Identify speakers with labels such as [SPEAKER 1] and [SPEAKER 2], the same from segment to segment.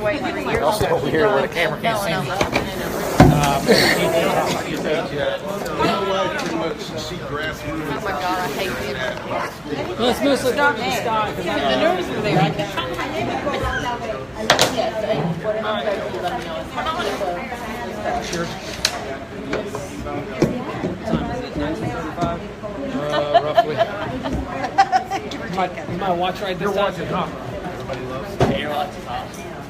[SPEAKER 1] Wait 3 years.
[SPEAKER 2] I'll sit over here where the camera can't see me.
[SPEAKER 1] Oh my God, I hate it.
[SPEAKER 3] Well, it's mostly not the sky.
[SPEAKER 1] The nerves were there. I can't.
[SPEAKER 3] Sure. Time is it? 1935.
[SPEAKER 2] Roughly.
[SPEAKER 3] You might watch right this
[SPEAKER 2] You're
[SPEAKER 3] time.
[SPEAKER 2] watching, huh? Everybody loves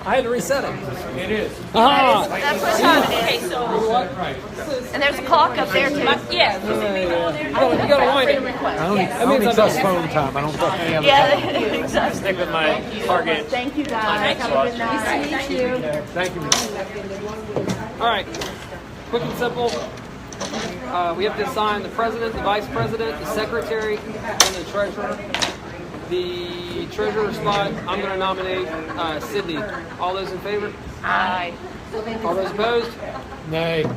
[SPEAKER 3] I had to reset it.
[SPEAKER 2] it. is.
[SPEAKER 3] Ah,
[SPEAKER 1] That's what time it is. And there's a clock up there too.
[SPEAKER 3] yeah. You gotta wind it.
[SPEAKER 2] I only trust phone time. I don't trust any other time.
[SPEAKER 1] Yeah, exactly.
[SPEAKER 4] Stick with my target.
[SPEAKER 1] Thank you guys. Have a good night. Nice to meet you.
[SPEAKER 2] Thank you.
[SPEAKER 3] All right. Quick and simple. We have to assign the president, the vice president, the secretary, and the treasurer. The treasurer spot, I'm going to nominate Sydney. All those in favor?
[SPEAKER 1] Aye.
[SPEAKER 3] All those opposed?
[SPEAKER 2] Nay.
[SPEAKER 1] You're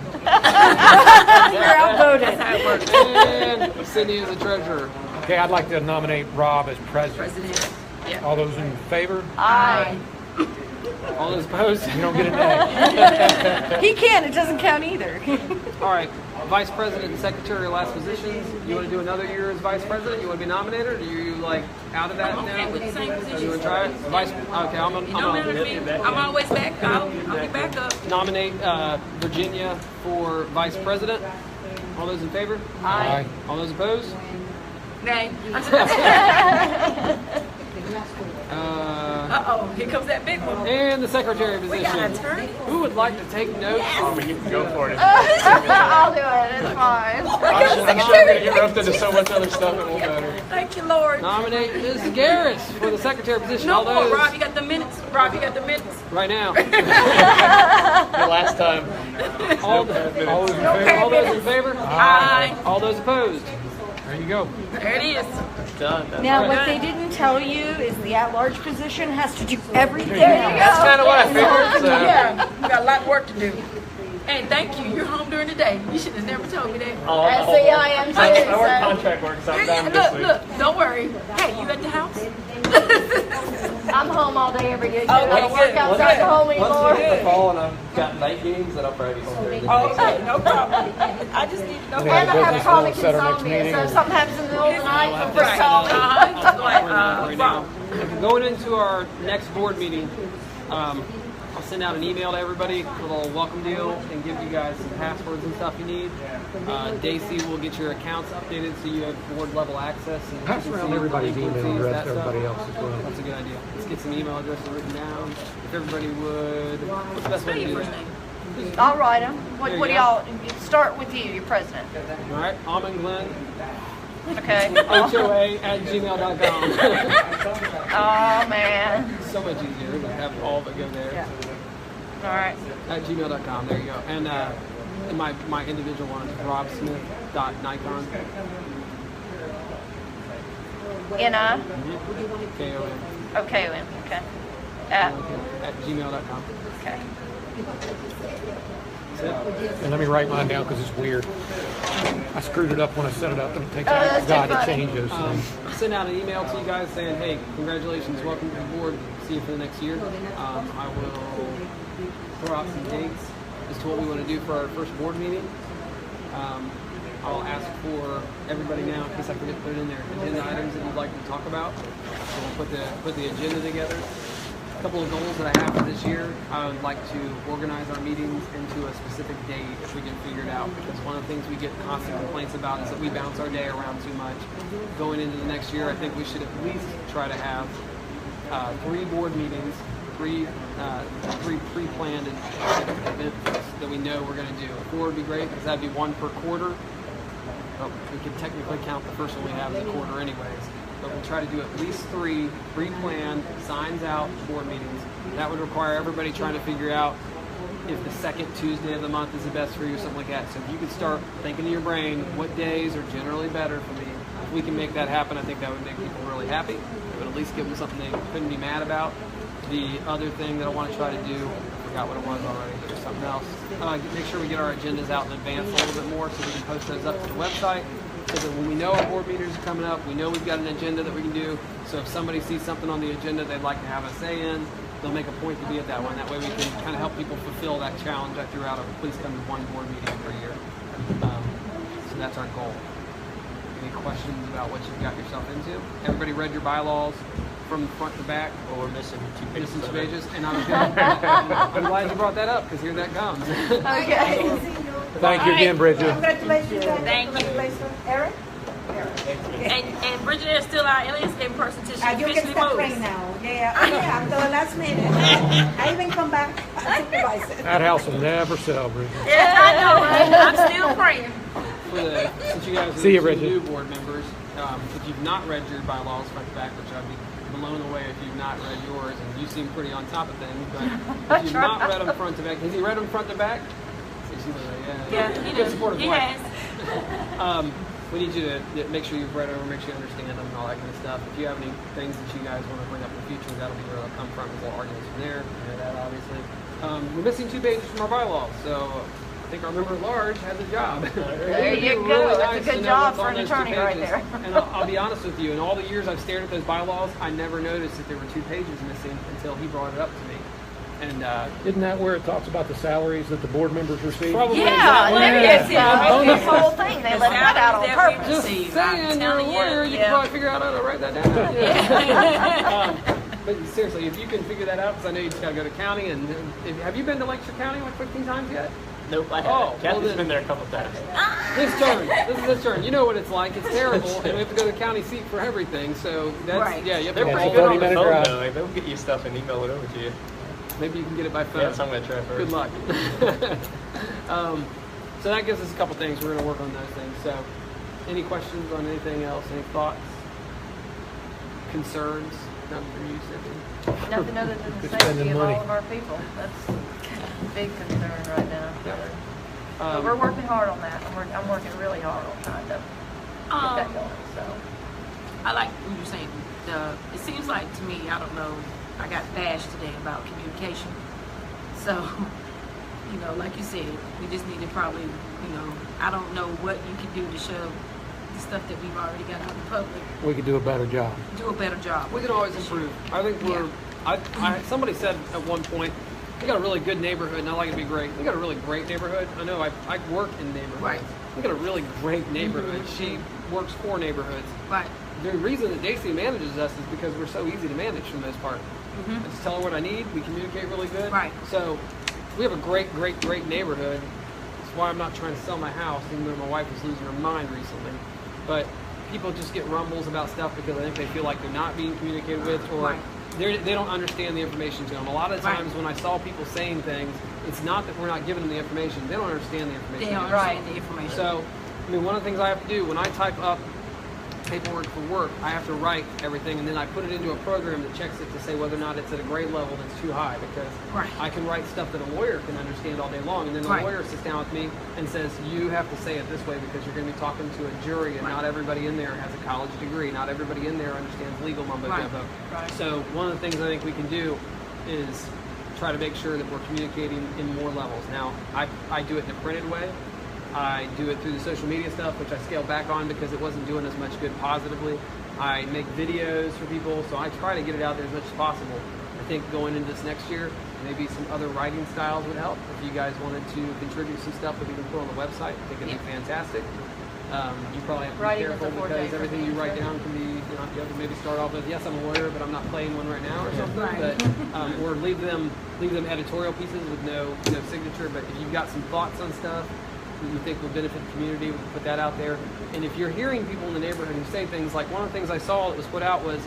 [SPEAKER 1] outvoted. That's how it works.
[SPEAKER 3] And Sydney is the treasurer.
[SPEAKER 2] Okay, I'd like to nominate Rob as president. All those in favor?
[SPEAKER 1] Aye.
[SPEAKER 3] All those opposed?
[SPEAKER 2] You don't get a nay.
[SPEAKER 1] He can. It doesn't count either.
[SPEAKER 3] All right. Vice president and secretary are last positions. You want to do another year as vice president? You want to be nominated? Or are you like out of that now?
[SPEAKER 5] Okay with the same position.
[SPEAKER 3] You want to try it? Okay, I'm
[SPEAKER 5] always back. I'll be back up.
[SPEAKER 3] nominate Virginia for vice president. All those in favor?
[SPEAKER 2] Aye.
[SPEAKER 3] All those opposed?
[SPEAKER 5] Nay.
[SPEAKER 3] Uh,
[SPEAKER 5] Here comes that big one.
[SPEAKER 3] and the secretary
[SPEAKER 5] We got an
[SPEAKER 3] position.
[SPEAKER 5] attorney.
[SPEAKER 3] Who would like to take notes?
[SPEAKER 4] You can go for it.
[SPEAKER 1] I'll do it. It's fine.
[SPEAKER 4] I'm sure we're going to get roped into so much other stuff it won't matter.
[SPEAKER 5] Thank you, Lord.
[SPEAKER 3] Nominate Ms. Garris for the secretary position.
[SPEAKER 5] No
[SPEAKER 3] All
[SPEAKER 5] more.
[SPEAKER 3] those
[SPEAKER 5] Rob, you got the minutes. Rob, you got the minutes.
[SPEAKER 3] right now.
[SPEAKER 4] The last time.
[SPEAKER 3] All those in favor?
[SPEAKER 5] Aye.
[SPEAKER 3] All those opposed?
[SPEAKER 2] There you go.
[SPEAKER 5] There it is.
[SPEAKER 4] Done.
[SPEAKER 1] Now, what they didn't tell you is the at-large position has to do everything.
[SPEAKER 4] That's kind of what I figured. So.
[SPEAKER 5] Yeah, we got a lot of work to do. Hey, thank you. You're home during the day. You should have never told me that.
[SPEAKER 4] I
[SPEAKER 1] am too.
[SPEAKER 4] I work contract work, so I'm down this week.
[SPEAKER 5] Look, don't worry. Hey, you at the house?
[SPEAKER 1] I'm home all day every day.
[SPEAKER 5] Oh,
[SPEAKER 1] I don't work
[SPEAKER 5] good.
[SPEAKER 1] outside the home anymore.
[SPEAKER 4] the fall and I've got night games, then I'll probably be home during the day.
[SPEAKER 5] Oh, okay, no problem. I just need to know.
[SPEAKER 1] And I have
[SPEAKER 2] business
[SPEAKER 1] chronic
[SPEAKER 2] will set our next
[SPEAKER 1] insomnia,
[SPEAKER 2] meeting,
[SPEAKER 1] so
[SPEAKER 2] or-
[SPEAKER 1] if something happens in the middle of the night,
[SPEAKER 3] We'll have
[SPEAKER 1] for
[SPEAKER 3] to
[SPEAKER 1] call me.
[SPEAKER 3] right now. Going into our next board meeting, I'll send out an email to everybody with a little welcome deal and give you guys some passwords and stuff you need. Daisy will get your accounts updated so you have board level access. And
[SPEAKER 2] Pass
[SPEAKER 3] you can
[SPEAKER 2] around
[SPEAKER 3] see
[SPEAKER 2] everybody's email
[SPEAKER 3] frequencies,
[SPEAKER 2] address
[SPEAKER 3] that
[SPEAKER 2] to everybody
[SPEAKER 3] stuff.
[SPEAKER 2] else as well.
[SPEAKER 3] That's a good idea. Let's get some email addresses written down. If everybody would, what's the best way to do that?
[SPEAKER 1] I'll write them. What
[SPEAKER 3] There
[SPEAKER 1] do
[SPEAKER 3] you
[SPEAKER 1] y'all start with you, your president?
[SPEAKER 3] All right, Almond Glen
[SPEAKER 1] Okay.
[SPEAKER 3] HOA at gmail.com.
[SPEAKER 1] Oh man.
[SPEAKER 3] So much easier to have all of it go there.
[SPEAKER 1] Yeah. All right.
[SPEAKER 3] At gmail.com, there you go. And my individual one is robsmith.nikon.
[SPEAKER 1] N-I?
[SPEAKER 3] K-O-N.
[SPEAKER 1] Okay, Lynn. Okay. At
[SPEAKER 3] Gmail.com.
[SPEAKER 1] okay.
[SPEAKER 3] That's it.
[SPEAKER 2] And let me write mine down because it's weird. I screwed it up when I set it up, and it takes
[SPEAKER 1] that's
[SPEAKER 2] God
[SPEAKER 1] too
[SPEAKER 2] to
[SPEAKER 1] funny.
[SPEAKER 2] change those things.
[SPEAKER 3] Send out an email to you guys saying, hey, congratulations, welcome to the board. See you for the next year. I will throw out some dates as to what we want to do for our first board meeting. I'll ask for everybody now, in case I forget to put it in there, agenda items that you'd like to talk about. So we'll put the agenda together. A couple of goals that I have for this year. I would like to organize our meetings into a specific date if we can figure it out, because one of the things we get constant complaints about is that we bounce our day around too much. Going into the next year, I think we should at least try to have 3 board meetings, three pre-planned events that we know we're going to do. 4 would be great because that'd be 1 per quarter. But we could technically count the first one we have as a quarter anyways. But we'll try to do at least 3 pre-planned, signs out board meetings. That would require everybody trying to figure out if the second Tuesday of the month is the best for you or something like that. So if you could start thinking in your brain what days are generally better for me, if we can make that happen, I think that would make people really happy. It would at least give them something they couldn't be mad about. The other thing that I want to try to do, I forgot what it was already, but there's something else. Make sure we get our agendas out in advance a little bit more so we can post those up to the website. So that when we know our board meetings are coming up, we know we've got an agenda that we can do. So if somebody sees something on the agenda they'd like to have us say in, they'll make a point to be at that one. That way we can kind of help people fulfill that challenge I threw out of please come to one board meeting per year. So that's our goal. Any questions about what you've got yourself into? Everybody read your bylaws from front to back?
[SPEAKER 4] Well, we're missing two pages.
[SPEAKER 3] And I was I'm glad you brought that up because here that comes.
[SPEAKER 1] Okay.
[SPEAKER 2] Thank you again, Bridget.
[SPEAKER 1] Congratulations.
[SPEAKER 5] Thank you.
[SPEAKER 1] Congratulations. Eric?
[SPEAKER 5] And Bridget is still our landscape person until she
[SPEAKER 1] You can
[SPEAKER 5] officially
[SPEAKER 1] stop
[SPEAKER 5] moves.
[SPEAKER 1] right now. Yeah, until the last minute. I even come back and supervise it.
[SPEAKER 2] That house will never sell, Bridget.
[SPEAKER 5] Yeah, I know, right? I'm still praying.
[SPEAKER 3] Since you guys are
[SPEAKER 2] See you,
[SPEAKER 3] two
[SPEAKER 2] Bridget.
[SPEAKER 3] new board members, if you've not read your bylaws front to back, which I'd be blown away if you've not read yours, and you seem pretty on top of things, but if you've not read them front to back, has he read them front to back?
[SPEAKER 5] Yeah, he
[SPEAKER 3] Good
[SPEAKER 5] does.
[SPEAKER 3] supportive
[SPEAKER 5] He
[SPEAKER 3] wife.
[SPEAKER 5] has.
[SPEAKER 3] We need you to make sure you've read over, make sure you understand them and all that kind of stuff. If you have any things that you guys want to bring up in the future, that'll be where it'll come from. There's arguments from there. You know that, obviously. We're missing 2 pages from our bylaws, so I think our member at large has a job.
[SPEAKER 1] There you go. That's a good job for an attorney right there.
[SPEAKER 3] And I'll be honest with you, in all the years I've stared at those bylaws, I never noticed that there were 2 pages missing until he brought it up to me. And
[SPEAKER 2] Isn't that where it talks about the salaries that the board members receive?
[SPEAKER 3] probably
[SPEAKER 1] Yeah,
[SPEAKER 3] exactly.
[SPEAKER 1] there is. This whole thing, they let that out on purpose.
[SPEAKER 3] Just saying, you're a lawyer, you can probably figure out how to write that down. But seriously, if you can figure that out, because I know you just got to go to county, and have you been to Lakeshore County like 15 times yet?
[SPEAKER 4] Nope, I
[SPEAKER 3] Oh,
[SPEAKER 4] haven't. Kathy's
[SPEAKER 3] then-
[SPEAKER 4] been there a couple times.
[SPEAKER 3] This turn. This is this turn. You know what it's like. It's terrible, and we have to go to the county seat for everything. So that's
[SPEAKER 5] Right.
[SPEAKER 3] yeah. You have
[SPEAKER 4] They're
[SPEAKER 3] to
[SPEAKER 4] pretty
[SPEAKER 3] call
[SPEAKER 4] good
[SPEAKER 3] them.
[SPEAKER 4] on the
[SPEAKER 2] 30-minute
[SPEAKER 4] phone
[SPEAKER 2] drive.
[SPEAKER 4] though. Like, they'll get you stuff and email it over to you.
[SPEAKER 3] Maybe you can get it by phone.
[SPEAKER 4] Yeah, so I'm gonna try first.
[SPEAKER 3] Good luck. So that gives us a couple things. We're going to work on those things. So, any questions on anything else? Any thoughts? Concerns? Nothing for you, Sydney?
[SPEAKER 6] Nothing other than the
[SPEAKER 2] Just spending
[SPEAKER 6] safety of
[SPEAKER 2] money.
[SPEAKER 6] all of our people. That's a big concern right now. But we're
[SPEAKER 3] Um,
[SPEAKER 6] working hard on that. I'm working really hard on trying to get that going. So
[SPEAKER 5] I like what you're saying. It seems like to me, I don't know, I got bashed today about communication. So, you know, like you said, we just need to probably, you know, I don't know what you can do to show the stuff that we've already got out in the public.
[SPEAKER 2] We could do a better job.
[SPEAKER 5] Do a better job.
[SPEAKER 3] we can always improve. I think we're. Somebody said at one point, we got a really good neighborhood, and I like it to be great. We got a really great neighborhood. I know I work in neighborhoods.
[SPEAKER 5] Right.
[SPEAKER 3] We got a really great neighborhood. She works for neighborhoods.
[SPEAKER 5] Right.
[SPEAKER 3] The reason that Daisy manages us is because we're so easy to manage for the most part. I just tell her what I need. We communicate really good.
[SPEAKER 5] Right.
[SPEAKER 3] So we have a great neighborhood. That's why I'm not trying to sell my house, even though my wife is losing her mind recently. But people just get rumbles about stuff because I think they feel like they're not being communicated with, or
[SPEAKER 5] Right.
[SPEAKER 3] they don't understand the information to them. A lot of
[SPEAKER 5] Right.
[SPEAKER 3] times when I saw people saying things, it's not that we're not giving them the information. They don't understand the information.
[SPEAKER 5] They don't
[SPEAKER 3] yet.
[SPEAKER 5] understand the information.
[SPEAKER 3] So, I mean, one of the things I have to do when I type up paperwork for work, I have to write everything, and then I put it into a program that checks it to say whether or not it's at a grade level that's too high, because
[SPEAKER 5] Right.
[SPEAKER 3] I can write stuff that a lawyer can understand all day long, and then the
[SPEAKER 5] Right.
[SPEAKER 3] lawyer sits down with me and says, you have to say it this way because you're going to be talking to a jury, and
[SPEAKER 5] Right.
[SPEAKER 3] not everybody in there has a college degree. Not everybody in there understands legal mumbo
[SPEAKER 5] Right.
[SPEAKER 3] jumbo.
[SPEAKER 5] Right.
[SPEAKER 3] So one of the things I think we can do is try to make sure that we're communicating in more levels. Now, I do it in a printed way. I do it through the social media stuff, which I scaled back on because it wasn't doing as much good positively. I make videos for people, so I try to get it out there as much as possible. I think going into this next year, maybe some other writing styles would help. If you guys wanted to contribute some stuff that we can put on the website, I think it'd be fantastic. You probably have to be
[SPEAKER 6] Writing is
[SPEAKER 3] careful
[SPEAKER 6] a forte
[SPEAKER 3] because
[SPEAKER 6] for
[SPEAKER 3] everything
[SPEAKER 6] me,
[SPEAKER 3] you write
[SPEAKER 6] so.
[SPEAKER 3] down can be, you have to maybe start off with, yes, I'm a lawyer, but I'm not playing one right now or something.
[SPEAKER 5] Right.
[SPEAKER 3] But, or leave them editorial pieces with no signature. But if you've got some thoughts on stuff that you think will benefit the community, we can put that out there. And if you're hearing people in the neighborhood who say things like, one of the things I saw that was put out was,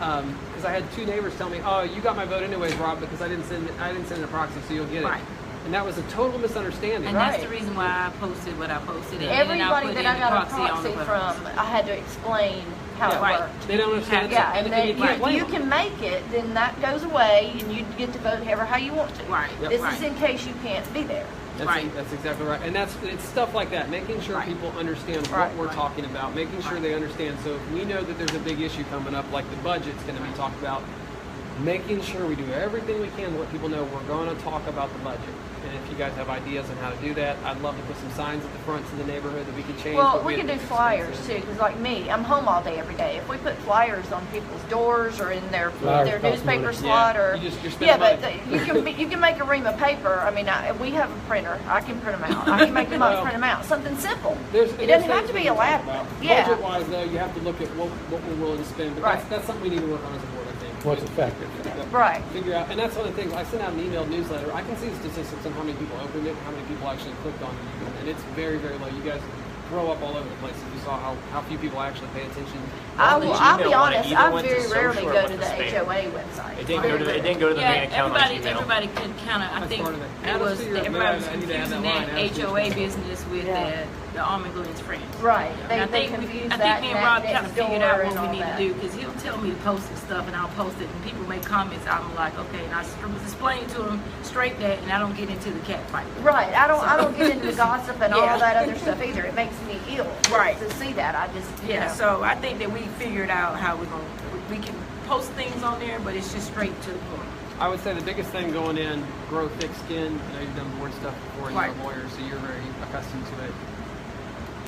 [SPEAKER 3] because I had 2 neighbors tell me, oh, you got my vote anyways, Rob, because I didn't send in a proxy, so you'll get it.
[SPEAKER 5] Right.
[SPEAKER 3] And that was a total misunderstanding.
[SPEAKER 5] And that's
[SPEAKER 6] Right.
[SPEAKER 5] the reason why I posted what I posted. And then I
[SPEAKER 6] everybody
[SPEAKER 5] put
[SPEAKER 6] that
[SPEAKER 5] in
[SPEAKER 6] I
[SPEAKER 5] the
[SPEAKER 6] got a
[SPEAKER 5] proxy on the
[SPEAKER 6] proxy
[SPEAKER 5] website.
[SPEAKER 6] from, I had to explain how
[SPEAKER 3] Yeah,
[SPEAKER 6] it
[SPEAKER 5] right.
[SPEAKER 6] worked.
[SPEAKER 3] They don't understand.
[SPEAKER 6] Yeah, and
[SPEAKER 3] you
[SPEAKER 6] then
[SPEAKER 3] can't
[SPEAKER 6] if
[SPEAKER 3] blame
[SPEAKER 6] you
[SPEAKER 3] them.
[SPEAKER 6] can make it, then that goes away, and you get to vote however how you want to.
[SPEAKER 5] Right.
[SPEAKER 3] Yep.
[SPEAKER 6] This
[SPEAKER 5] Right.
[SPEAKER 6] is in case you can't be there.
[SPEAKER 3] That's exactly right. And it's stuff like that, making sure
[SPEAKER 5] Right.
[SPEAKER 3] people understand what
[SPEAKER 6] Right.
[SPEAKER 3] we're talking about, making sure
[SPEAKER 5] Right.
[SPEAKER 3] they understand. So if we know that there's a big issue coming up, like the budget's going to be talked about, making sure we do everything we can to let people know we're going to talk about the budget. And if you guys have ideas on how to do that, I'd love to put some signs at the fronts of the neighborhood that we can change.
[SPEAKER 7] Well,
[SPEAKER 3] but
[SPEAKER 7] we can do
[SPEAKER 3] have to
[SPEAKER 7] flyers
[SPEAKER 3] expense
[SPEAKER 7] too,
[SPEAKER 3] it.
[SPEAKER 7] because like me, I'm home all day every day. If we put flyers on people's doors or in their
[SPEAKER 2] Flyers cost
[SPEAKER 7] newspaper
[SPEAKER 2] money.
[SPEAKER 7] slot,
[SPEAKER 3] Yeah,
[SPEAKER 7] or
[SPEAKER 3] you're spending
[SPEAKER 7] yeah, but
[SPEAKER 3] money.
[SPEAKER 7] you can make a ream of paper. I mean, we have a printer. I can print them out. I can make them up, print them out. Something simple. It doesn't have to be elaborate. Yeah.
[SPEAKER 3] Budget wise though, you have to look at what we're willing to spend. But
[SPEAKER 7] Right.
[SPEAKER 3] that's something we need to work on as a board, I think.
[SPEAKER 2] What's effective?
[SPEAKER 7] Right.
[SPEAKER 3] Figure out, and that's one of the things. I sent out an emailed newsletter. I can see the statistics on how many people opened it, how many people actually clicked on it, and it's very, very low. You guys throw up all over the place if you saw how few people actually pay attention.
[SPEAKER 7] I'll
[SPEAKER 4] did
[SPEAKER 7] be
[SPEAKER 4] Gmail want it?
[SPEAKER 7] honest.
[SPEAKER 4] Either
[SPEAKER 7] I
[SPEAKER 4] went to
[SPEAKER 7] very
[SPEAKER 4] social
[SPEAKER 7] rarely
[SPEAKER 4] or
[SPEAKER 7] go
[SPEAKER 4] went
[SPEAKER 7] to
[SPEAKER 4] to
[SPEAKER 7] the
[SPEAKER 4] spam.
[SPEAKER 7] HOA website.
[SPEAKER 4] It didn't go to the main account like Gmail.
[SPEAKER 5] everybody could kind of. I
[SPEAKER 3] That's
[SPEAKER 5] think
[SPEAKER 3] part of it.
[SPEAKER 5] it was everybody was
[SPEAKER 3] I need to add that
[SPEAKER 5] confusing
[SPEAKER 3] line,
[SPEAKER 5] that
[SPEAKER 3] add it to
[SPEAKER 5] HOA
[SPEAKER 3] your-
[SPEAKER 5] business with the Almond Glen friends.
[SPEAKER 7] Right.
[SPEAKER 5] And I
[SPEAKER 7] They
[SPEAKER 5] think
[SPEAKER 7] confuse
[SPEAKER 5] I
[SPEAKER 7] that
[SPEAKER 5] think me and
[SPEAKER 7] and
[SPEAKER 5] Rob
[SPEAKER 7] that
[SPEAKER 5] kind of
[SPEAKER 7] next
[SPEAKER 5] figured
[SPEAKER 7] door
[SPEAKER 5] out
[SPEAKER 7] and
[SPEAKER 5] what we
[SPEAKER 7] all
[SPEAKER 5] need
[SPEAKER 7] that.
[SPEAKER 5] to do because he'll tell me to post this stuff and I'll post it and people make comments. I'm like, okay, and I was explaining to him straight that, and I don't get into the cat fight.
[SPEAKER 7] Right. I don't get into the gossip and all
[SPEAKER 5] Yeah.
[SPEAKER 7] that other stuff either. It makes me ill.
[SPEAKER 5] Right.
[SPEAKER 7] To see that, I just you
[SPEAKER 5] Yeah,
[SPEAKER 7] know.
[SPEAKER 5] so I think that we figured out how we can post things on there, but it's just straight to the point.
[SPEAKER 3] I would say the biggest thing going in, grow thick skin. I know you've done board stuff before, and
[SPEAKER 5] Right.
[SPEAKER 3] you're a lawyer, so you're very accustomed to it.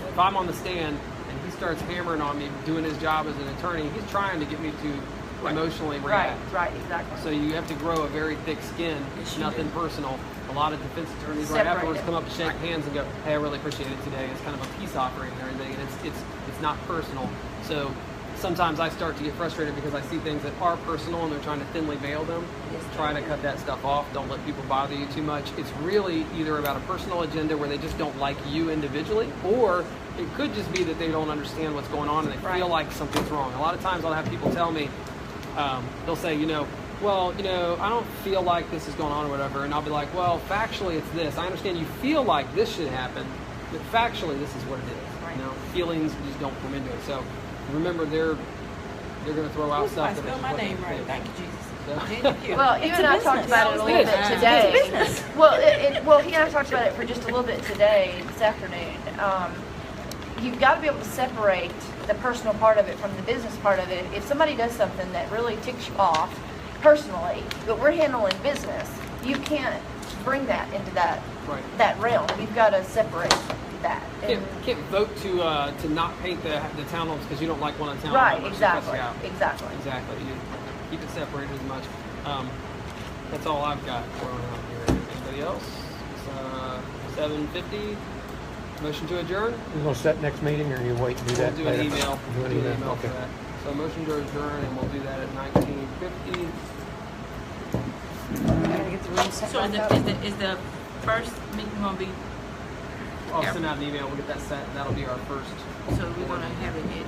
[SPEAKER 3] If I'm on the stand and he starts hammering on me, doing his job as an attorney, he's trying to get me to emotionally
[SPEAKER 7] Right.
[SPEAKER 3] react.
[SPEAKER 7] Right. Exactly.
[SPEAKER 3] So you have to grow a very thick skin.
[SPEAKER 5] Yes, you
[SPEAKER 3] Nothing
[SPEAKER 5] do.
[SPEAKER 3] personal. A lot of defense attorneys right
[SPEAKER 7] Separate
[SPEAKER 3] afterwards
[SPEAKER 7] it.
[SPEAKER 3] come up and shake hands and go, "Hey, I really appreciate it today." It's kind of a peace offering and everything, and it's not personal. So sometimes I start to get frustrated because I see things that are personal and they're trying to thinly veil them. Try to cut that stuff off. Don't let people bother you too much. It's really either about a personal agenda where they just don't like you individually, or it could just be that they don't understand what's going on and they feel like something's wrong. A lot of times I'll have people tell me, they'll say, well, I don't feel like this is going on or whatever. And I'll be like, well, factually it's this. I understand you feel like this should happen, but factually this is what it is.
[SPEAKER 7] Right.
[SPEAKER 3] Feelings just don't come into it. So remember, they're going to throw out stuff.
[SPEAKER 5] I spelled my name right. Thank you, Jesus.
[SPEAKER 7] Well, you and I talked about it a little bit today. Well, he and I talked about it for just a little bit today, this afternoon. You've got to be able to separate the personal part of it from the business part of it. If somebody does something that really ticks you off personally, but we're handling business, you can't bring that into that realm. You've got to separate that.
[SPEAKER 3] Can't vote to not paint the townhomes because you don't like one of the townhomes.
[SPEAKER 7] Right,
[SPEAKER 3] unless it cuts you
[SPEAKER 7] exactly,
[SPEAKER 3] out.
[SPEAKER 7] exactly.
[SPEAKER 3] Exactly. You keep it separated as much. That's all I've got going on here. Anybody else? It's 7:50. Motion to adjourn.
[SPEAKER 2] You gonna set next meeting, or you wait and do
[SPEAKER 3] We'll
[SPEAKER 2] that
[SPEAKER 3] do an
[SPEAKER 2] later?
[SPEAKER 3] email.
[SPEAKER 2] Do an email,
[SPEAKER 3] for
[SPEAKER 2] okay.
[SPEAKER 3] that. So motion to adjourn, and we'll do that at 19:50.
[SPEAKER 5] So is the first meeting gonna be?
[SPEAKER 3] I'll send out an email. We'll get that set. That'll be our first.
[SPEAKER 5] So we want to have it in.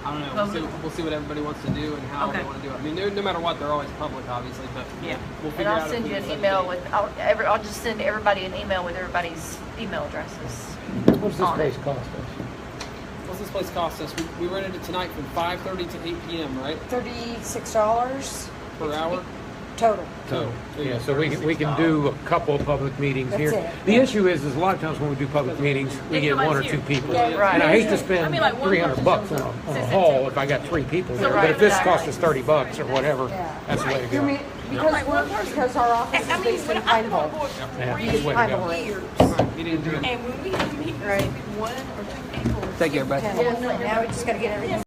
[SPEAKER 3] I don't know.
[SPEAKER 5] Public?
[SPEAKER 3] We'll see what everybody wants to do and how they
[SPEAKER 5] Okay.
[SPEAKER 3] want to do it. I mean, no matter what, they're always public, obviously, but
[SPEAKER 5] Yeah.
[SPEAKER 3] we'll
[SPEAKER 7] And
[SPEAKER 3] figure out.
[SPEAKER 7] I'll
[SPEAKER 3] if
[SPEAKER 7] send
[SPEAKER 3] we
[SPEAKER 7] you an
[SPEAKER 3] can set a
[SPEAKER 7] email
[SPEAKER 3] date.
[SPEAKER 7] with, I'll just send everybody an email with everybody's email addresses.
[SPEAKER 2] What's this
[SPEAKER 7] on it.
[SPEAKER 2] place cost us?
[SPEAKER 3] What's this place cost us? We rented it tonight from 5:30 to 8 p.m. Right?
[SPEAKER 1] $36
[SPEAKER 3] Per hour.
[SPEAKER 1] total.
[SPEAKER 3] So
[SPEAKER 2] Yeah, so we can do a couple of public meetings
[SPEAKER 1] That's
[SPEAKER 2] here.
[SPEAKER 1] it.
[SPEAKER 2] The issue is a lot of times when we do public meetings, we get one or two people.
[SPEAKER 7] Right.
[SPEAKER 2] And I hate to spend
[SPEAKER 5] I mean, like, one
[SPEAKER 2] $300
[SPEAKER 5] person
[SPEAKER 2] on a
[SPEAKER 5] sits at
[SPEAKER 2] hall
[SPEAKER 5] table.
[SPEAKER 2] if I got 3 people there.
[SPEAKER 7] right,
[SPEAKER 2] But if this
[SPEAKER 7] exactly.
[SPEAKER 2] costs us $30 or whatever, that's the way to
[SPEAKER 1] You
[SPEAKER 2] go.
[SPEAKER 1] mean, because our office is based in Pineville.
[SPEAKER 2] Yeah, that's the way to go.
[SPEAKER 1] Pineville.
[SPEAKER 5] Years.
[SPEAKER 3] you didn't do it.
[SPEAKER 5] And when we have meetings,
[SPEAKER 1] Right.
[SPEAKER 5] one or two people.
[SPEAKER 3] Take care, Beth.
[SPEAKER 1] Now we just gotta get everything.